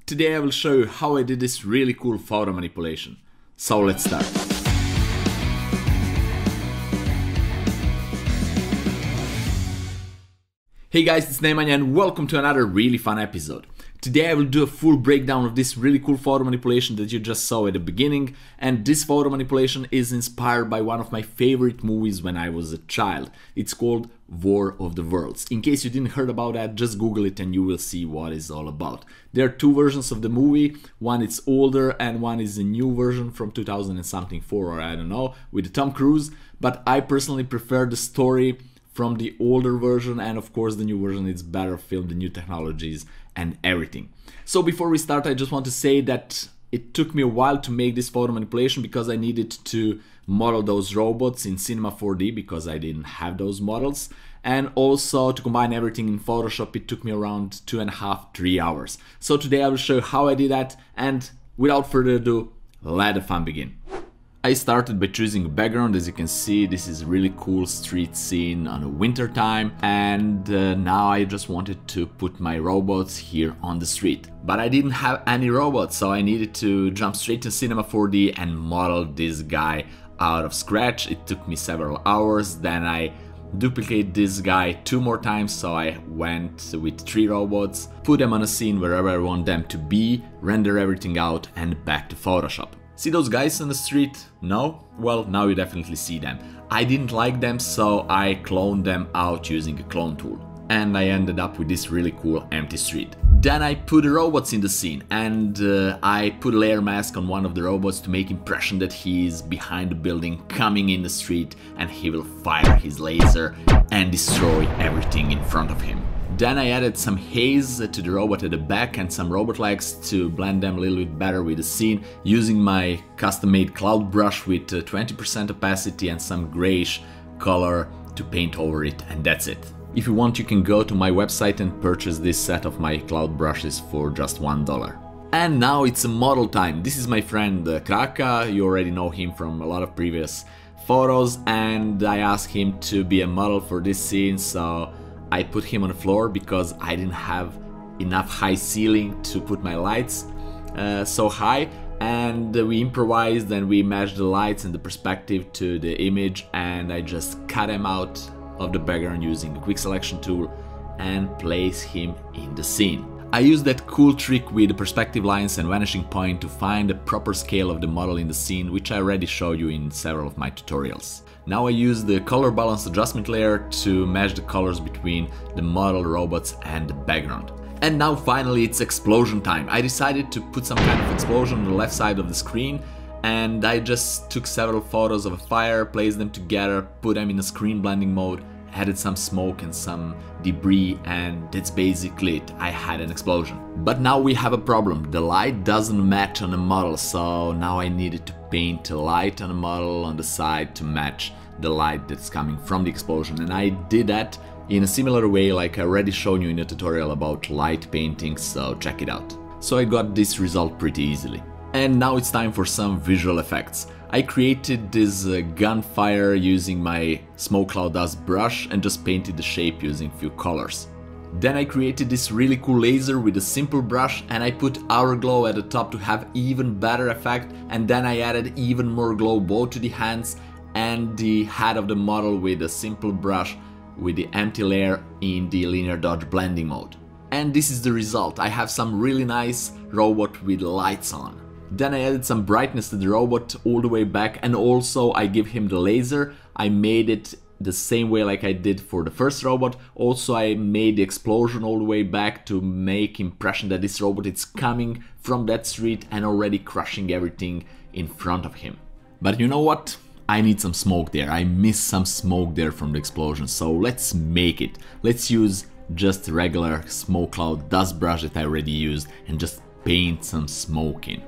Today I will show you how I did this really cool photo manipulation. So let's start. Hey guys, it's Nemanja and welcome to another really fun episode. Today I will do a full breakdown of this really cool photo manipulation that you just saw at the beginning, and this photo manipulation is inspired by one of my favorite movies when I was a child. It's called War of the Worlds. In case you didn't heard about that, just Google it and you will see what it's all about. There are two versions of the movie, one is older and one is a new version from 2000 and something 4 or I don't know, with Tom Cruise, but I personally prefer the story from the older version, and of course the new version is better filmed, the new technologies and everything. So before we start, I just want to say that it took me a while to make this photo manipulation because I needed to model those robots in Cinema 4D because I didn't have those models, and also to combine everything in Photoshop. It took me around 2.5–3 hours. So today I will show you how I did that, and without further ado, let the fun begin. I started by choosing a background. As you can see, this is a really cool street scene on a winter time, and now I just wanted to put my robots here on the street. But I didn't have any robots, so I needed to jump straight to Cinema 4D and model this guy out of scratch. It took me several hours. Then I duplicate this guy 2 more times, so I went with 3 robots, put them on a scene wherever I want them to be, render everything out and back to Photoshop. See those guys on the street? No? Well, now you definitely see them. I didn't like them, so I cloned them out using a clone tool. And I ended up with this really cool empty street. Then I put the robots in the scene, and I put a layer mask on one of the robots to make impression that he's behind the building coming in the street, and he will fire his laser and destroy everything in front of him. Then I added some haze to the robot at the back and some robot legs to blend them a little bit better with the scene, using my custom-made cloud brush with 20% opacity and some grayish color to paint over it, and that's it. If you want, you can go to my website and purchase this set of my cloud brushes for just $1. And now it's a model time. This is my friend Kraka. You already know him from a lot of previous photos, and I asked him to be a model for this scene, so I put him on the floor because I didn't have enough high ceiling to put my lights so high, and we improvised and we matched the lights and the perspective to the image, and I just cut him out of the background using a quick selection tool and place him in the scene. I used that cool trick with the perspective lines and vanishing point to find the proper scale of the model in the scene, which I already showed you in several of my tutorials. Now I use the color balance adjustment layer to match the colors between the model robots and the background. And now finally it's explosion time. I decided to put some kind of explosion on the left side of the screen, and I just took several photos of a fire, placed them together, put them in a screen blending mode, added some smoke and some debris, and that's basically it. I had an explosion. But now we have a problem. The light doesn't match on the model, so now I needed to paint a light on the model on the side to match the light that's coming from the explosion, and I did that in a similar way like I already shown you in a tutorial about light painting, so check it out. So I got this result pretty easily. And now it's time for some visual effects. I created this gunfire using my smoke cloud dust brush and just painted the shape using few colors. Then I created this really cool laser with a simple brush, and I put hour glow at the top to have even better effect, and then I added even more glow both to the hands and the head of the model with a simple brush with the empty layer in the linear dodge blending mode. And this is the result. I have some really nice robot with lights on. Then I added some brightness to the robot all the way back, and also I give him the laser. I made it the same way like I did for the first robot. Also I made the explosion all the way back to make impression that this robot is coming from that street and already crushing everything in front of him. But you know what? I need some smoke there. I miss some smoke there from the explosion, so let's make it. Let's use just regular smoke cloud dust brush that I already used and just paint some smoke in.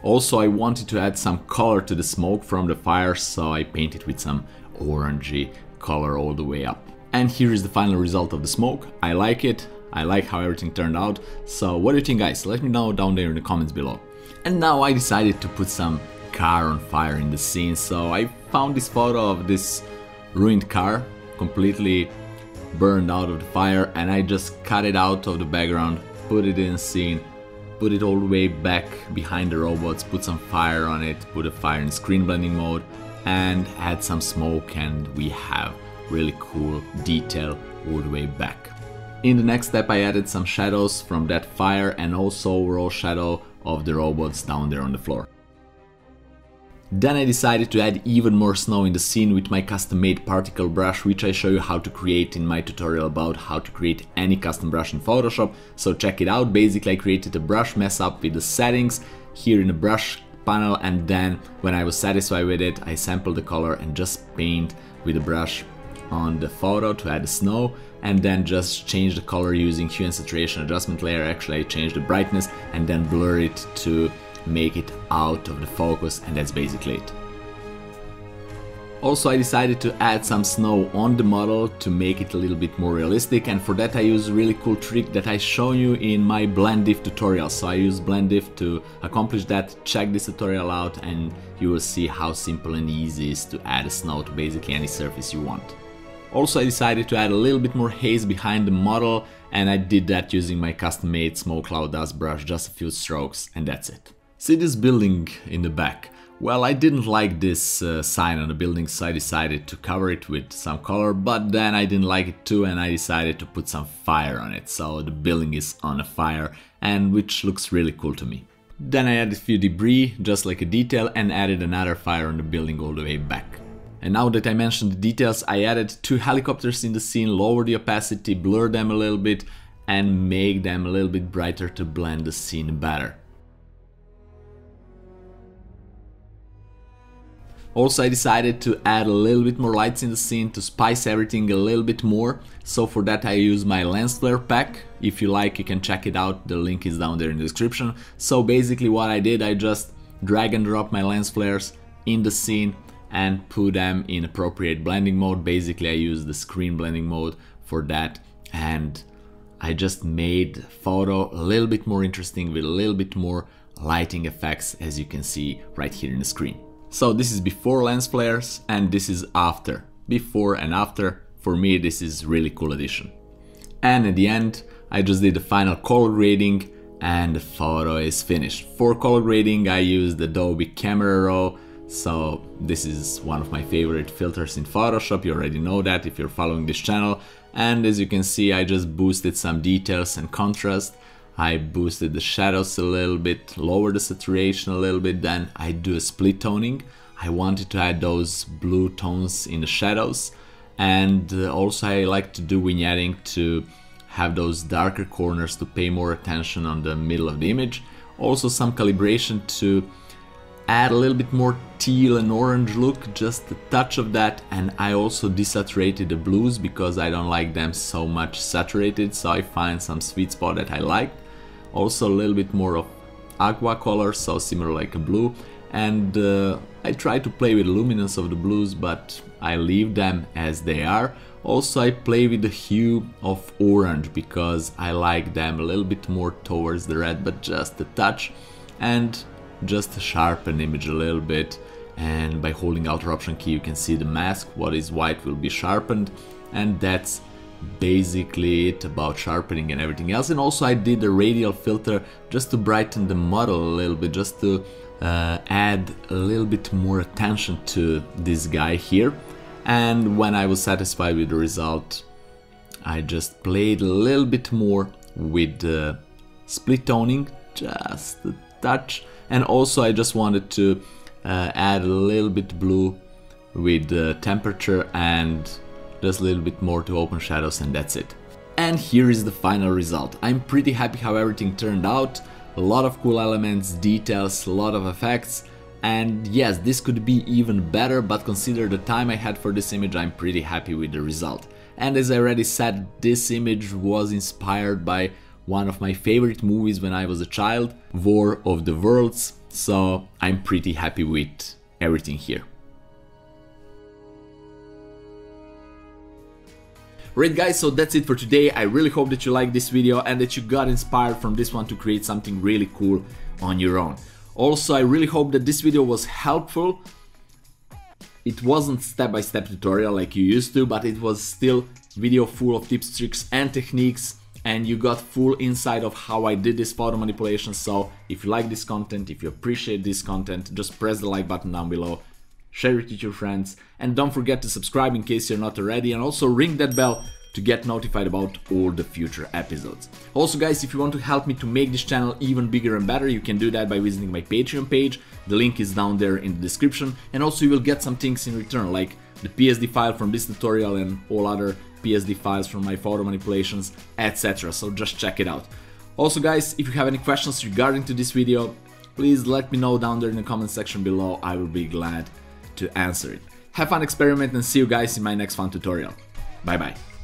Also I wanted to add some color to the smoke from the fire, so I painted with some orangey color all the way up. And here is the final result of the smoke. I like it. I like how everything turned out. So what do you think, guys? Let me know down there in the comments below. And now I decided to put some car on fire in the scene, so I found this photo of this ruined car, completely burned out of the fire, and I just cut it out of the background, put it in scene, put it all the way back behind the robots, put some fire on it, put a fire in screen blending mode, and add some smoke, and we have really cool detail all the way back. In the next step I added some shadows from that fire and also overall shadow of the robots down there on the floor. Then I decided to add even more snow in the scene with my custom made particle brush, which I show you how to create in my tutorial about how to create any custom brush in Photoshop, so check it out. Basically I created a brush, mess up with the settings here in the brush panel, and then when I was satisfied with it I sampled the color and just paint with the brush on the photo to add the snow, and then just change the color using hue and saturation adjustment layer. Actually I changed the brightness and then blur it to make it out of the focus, and that's basically it. Also I decided to add some snow on the model to make it a little bit more realistic, and for that I use a really cool trick that I show you in my blend diff tutorial. So I use blend diff to accomplish that. Check this tutorial out and you will see how simple and easy it is to add snow to basically any surface you want. Also I decided to add a little bit more haze behind the model, and I did that using my custom made smoke cloud dust brush, just a few strokes, and that's it. See this building in the back? Well, I didn't like this sign on the building, so I decided to cover it with some color, but then I didn't like it too and I decided to put some fire on it, so the building is on a fire, and which looks really cool to me. Then I added a few debris, just like a detail, and added another fire on the building all the way back. And now that I mentioned the details, I added 2 helicopters in the scene, lower the opacity, blur them a little bit, and make them a little bit brighter to blend the scene better. Also I decided to add a little bit more lights in the scene to spice everything a little bit more, so for that I use my lens flare pack. If you like you can check it out, the link is down there in the description. So basically what I did, I just drag and drop my lens flares in the scene and put them in appropriate blending mode. Basically I use the screen blending mode for that, and I just made photo a little bit more interesting with a little bit more lighting effects, as you can see right here in the screen. So this is before lens flares and this is after. Before and after. For me this is really cool addition. And at the end I just did the final color grading and the photo is finished. For color grading I used Adobe Camera Raw, so this is one of my favorite filters in Photoshop, you already know that if you're following this channel. And as you can see I just boosted some details and contrast. I boosted the shadows a little bit, lowered the saturation a little bit, then I do a split toning. I wanted to add those blue tones in the shadows, and also I like to do vignetting to have those darker corners to pay more attention on the middle of the image. Also some calibration to add a little bit more teal and orange look, just a touch of that, and I also desaturated the blues because I don't like them so much saturated, so I find some sweet spot that I like. Also a little bit more of aqua color, so similar like a blue, and I try to play with the luminance of the blues, but I leave them as they are. Also I play with the hue of orange because I like them a little bit more towards the red, but just a touch, and just to sharpen image a little bit. And by holding Alt Option key you can see the mask, what is white will be sharpened, and that's basically it about sharpening and everything else. And also I did a Radial Filter just to brighten the model a little bit, just to add a little bit more attention to this guy here. And when I was satisfied with the result I just played a little bit more with the split toning, just a touch. And also I just wanted to add a little bit blue with the temperature and just a little bit more to open shadows, and that's it. And here is the final result. I'm pretty happy how everything turned out. A lot of cool elements, details, a lot of effects, and yes, this could be even better, but consider the time I had for this image, I'm pretty happy with the result. And as I already said, this image was inspired by one of my favorite movies when I was a child, War of the Worlds, so I'm pretty happy with everything here. Right guys, so that's it for today. I really hope that you liked this video and that you got inspired from this one to create something really cool on your own. Also, I really hope that this video was helpful. It wasn't step-by-step tutorial like you used to, but it was still video full of tips, tricks and techniques, and you got full insight of how I did this photo manipulation. So if you like this content, if you appreciate this content, just press the like button down below, share it with your friends, and don't forget to subscribe in case you're not already, and also ring that bell to get notified about all the future episodes. Also guys, if you want to help me to make this channel even bigger and better, you can do that by visiting my Patreon page. The link is down there in the description, and also you will get some things in return, like the PSD file from this tutorial and all other PSD files from my photo manipulations, etc. So just check it out. Also guys, if you have any questions regarding to this video, please let me know down there in the comment section below. I will be glad to answer it. Have fun experimenting, and see you guys in my next fun tutorial. Bye bye.